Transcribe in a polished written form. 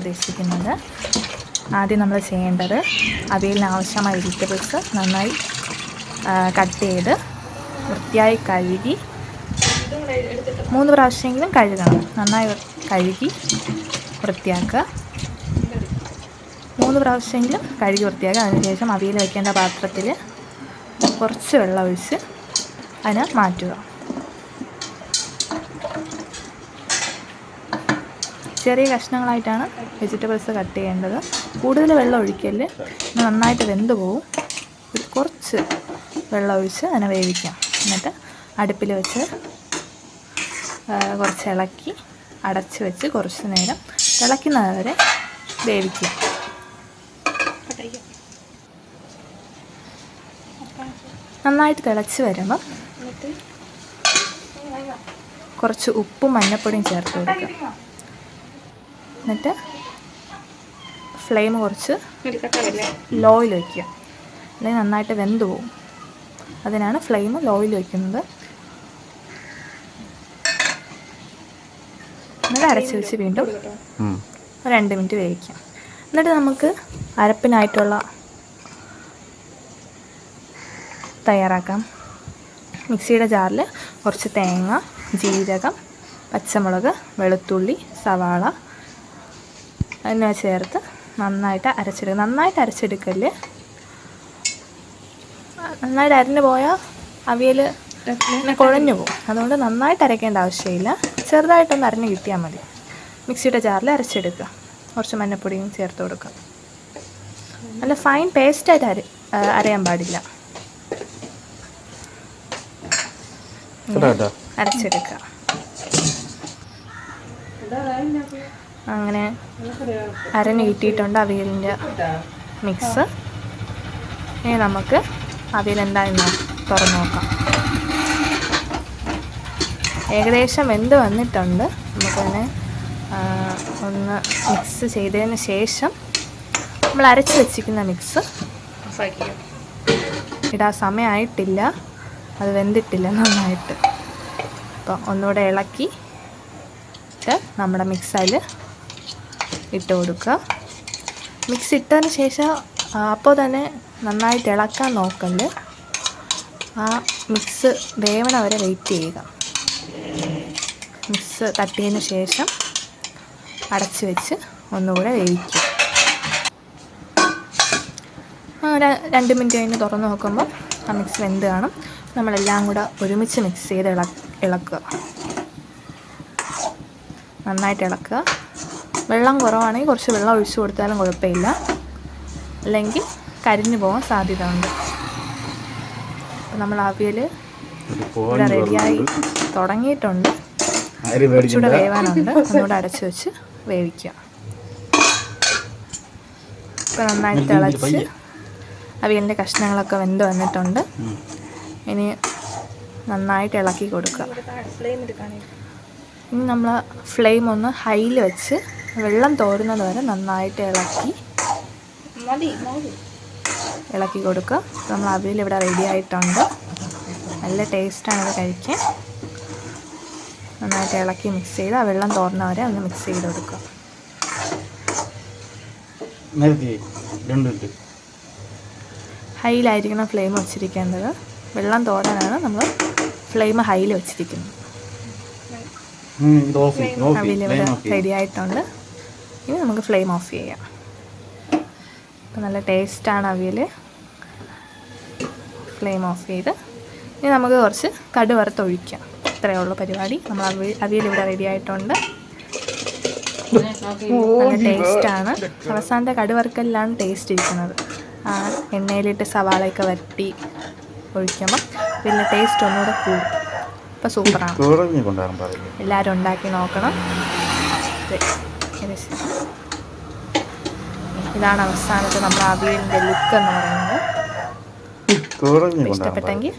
ഉദ്ദേശിക്കുന്നത്. ആദ്യം നമ്മൾ ചെയ്യേണ്ടത് അവിയലിന് ആവശ്യമായ വെജിറ്റബിൾസ് നന്നായി കട്ട് ചെയ്ത് വൃത്തിയായി കഴുകി 3 പ്രാവശ്യമെങ്കിലും കഴുകണം. നന്നായി കഴുകി വൃത്തിയാക്കുക. 3 പ്രാവശ്യമെങ്കിലും കഴുകി വൃത്തിയാക്കുക. അതിനുശേഷം അവിയൽ വയ്ക്കേണ്ട പാത്രത്തിൽ കുറച്ച് വെള്ളം ഒഴിച്ച് അതിനെ മാറ്റുക. ചെറിയ കഷ്ണങ്ങളായിട്ടാണ് വെജിറ്റബിൾസ് കട്ട് ചെയ്യേണ്ടത്. കൂടുതൽ വെള്ളം ഒഴിക്കല്, നന്നായിട്ട് വെന്ത് പോവും. കുറച്ച് വെള്ളം ഒഴിച്ച് അതിനെ വേവിക്കാം. എന്നിട്ട് അടുപ്പിൽ വെച്ച് കുറച്ച് ഇളക്കി അടച്ച് വെച്ച് കുറച്ച് നേരം തിളയ്ക്കുന്നത് വരെ വേവിക്കുക. നന്നായിട്ട് തിളച്ച് വരുമ്പം കുറച്ച് ഉപ്പും മഞ്ഞൾപ്പൊടിയും ചേർത്ത് കൊടുക്കുക. എന്നിട്ട് ഫ്ലെയിം കുറച്ച് ലോയിൽ വയ്ക്കുക. അല്ലെങ്കിൽ നന്നായിട്ട് വെന്ത് പോകും. അതിനാണ് ഫ്ലെയിം ലോയിൽ വയ്ക്കുന്നത്. എന്നിട്ട് അടച്ച് വെച്ച് വീണ്ടും 2 മിനിറ്റ് വേവിക്കാം. എന്നിട്ട് നമുക്ക് അരപ്പിനായിട്ടുള്ള തയ്യാറാക്കാം. മിക്സിയുടെ ജാറിൽ കുറച്ച് തേങ്ങ, ജീരകം, പച്ചമുളക്, വെളുത്തുള്ളി, സവാള എന്നിവ ചേർത്ത് നന്നായിട്ട് അരച്ചെടുക്കുക. നന്നായിട്ട് അരച്ചെടുക്കല്. നന്നായിട്ട് അരഞ്ഞു പോയാൽ അവിയൽ കുഴഞ്ഞു പോകും. അതുകൊണ്ട് നന്നായിട്ട് അരയ്ക്കേണ്ട ആവശ്യമില്ല. ചെറുതായിട്ടൊന്ന് അരഞ്ഞ് കിട്ടിയാൽ മതി. മിക്സിയുടെ ജാറിൽ അരച്ചെടുക്കുക. കുറച്ച് മഞ്ഞൾപ്പൊടിയും ചേർത്ത് കൊടുക്കുക. നല്ല ഫൈൻ പേസ്റ്റായിട്ട് അരയാൻ പാടില്ല. അരച്ചെടുക്കുക. അങ്ങനെ അരഞ്ഞ് കിട്ടിയിട്ടുണ്ട് അവിയലിൻ്റെ മിക്സ്. ഇനി നമുക്ക് അവിയൽ എന്താണെന്ന് തുറന്ന് നോക്കാം. ഏകദേശം വെന്ത് വന്നിട്ടുണ്ട്. നമുക്കതിനെ ഒന്ന് മിക്സ് ചെയ്തതിന് ശേഷം നമ്മൾ അരച്ച് വെച്ചിരിക്കുന്ന മിക്സ് ഇടാൻ സമയമായിട്ടില്ല. അത് വെന്തിട്ടില്ല നന്നായിട്ട്. അപ്പോൾ ഒന്നുകൂടെ ഇളക്കി നമ്മുടെ മിക്സ് അതിൽ ഇട്ട് കൊടുക്കുക. മിക്സ് ഇട്ടതിന് ശേഷം അപ്പോൾ തന്നെ നന്നായിട്ട് ഇളക്കാൻ നോക്കല്. ആ മിക്സ് വേവണ വരെ വെയിറ്റ് ചെയ്യുക. മിക്സ് തട്ടിയതിന് ശേഷം അടച്ച് വെച്ച് ഒന്നുകൂടെ വേവിക്കുക. 2 മിനിറ്റ് കഴിഞ്ഞ് തുറന്ന് നോക്കുമ്പോൾ ആ മിക്സ് വെന്ത് കാണും. നമ്മളെല്ലാം കൂടെ ഒരുമിച്ച് മിക്സ് ചെയ്ത് ഇളക്കുക. നന്നായിട്ട് ഇളക്കുക. വെള്ളം കുറവാണെങ്കിൽ കുറച്ച് വെള്ളം ഒഴിച്ച് കൊടുത്താലും കുഴപ്പമില്ല. അല്ലെങ്കിൽ കരിഞ്ഞു പോകാൻ സാധ്യത ഉണ്ട്. അപ്പോൾ നമ്മൾ അവിയൽ ഇവിടെ റെഡിയായി തുടങ്ങിയിട്ടുണ്ട്. കുറച്ചുകൂടെ വേവാനുണ്ട്. ഒന്നുകൂടെ അടച്ച് വെച്ച് വേവിക്കുക. ഇപ്പോൾ നന്നായിട്ട് തിളച്ച് അവിയലിൻ്റെ കഷ്ണങ്ങളൊക്കെ വെന്ത് വന്നിട്ടുണ്ട്. ഇനി നന്നായിട്ട് ഇളക്കി കൊടുക്കുക. ഇനി നമ്മൾ ഫ്ലെയിം ഒന്ന് ഹൈയിൽ വെച്ച് വെള്ളം തോരുന്നത് വരെ നന്നായിട്ട് ഇളക്കി കൊടുക്കുക. നമ്മൾ അവിയൽ ഇവിടെ റെഡി ആയിട്ടുണ്ട്. നല്ല ടേസ്റ്റാണ് ഇത് കഴിക്കാൻ. നന്നായിട്ട് ഇളക്കി മിക്സ് ചെയ്ത് ആ വെള്ളം തോർന്ന വരെ ഒന്ന് മിക്സ് ചെയ്ത് കൊടുക്കുക. ഹൈയിലായിരിക്കണം ഫ്ലെയിം വെച്ചിരിക്കേണ്ടത്. വെള്ളം തോരാനാണ് നമ്മൾ ഫ്ലെയിം ഹൈയിൽ വെച്ചിരിക്കുന്നത്. അവിയൽ ഇവിടെ റെഡി ആയിട്ടുണ്ട്. ഇനി നമുക്ക് ഫ്ലെയിം ഓഫ് ചെയ്യാം. അപ്പോൾ നല്ല ടേസ്റ്റാണ് അവിയൽ. ഫ്ലെയിം ഓഫ് ചെയ്ത് ഇനി നമുക്ക് കുറച്ച് കടുക് വറുത്തൊഴിക്കാം. ഇത്രയേ ഉള്ളൂ പരിപാടി. നമ്മൾ അവിയൽ ഇവിടെ റെഡി ആയിട്ടുണ്ട്. നല്ല ടേസ്റ്റാണ്. അവസാനത്തെ കടുക് വറുക്കലിലാണ് ടേസ്റ്റ് ഇരിക്കുന്നത്. ആ എണ്ണയിലിട്ട് സവാളയൊക്കെ വരട്ടി ഒഴിക്കുമ്പോൾ വലിയ ടേസ്റ്റ് ഒന്നുകൂടെ കൂടും. അപ്പോൾ സൂപ്പറാണ്. എല്ലാവരും ഉണ്ടാക്കി നോക്കണം. ഇതാണ് അവസാനത്തെ നമ്മുടെ അവിയലിൻ്റെ ലുക്ക് എന്ന് പറയുന്നത്. ഇഷ്ടപ്പെട്ടെങ്കിൽ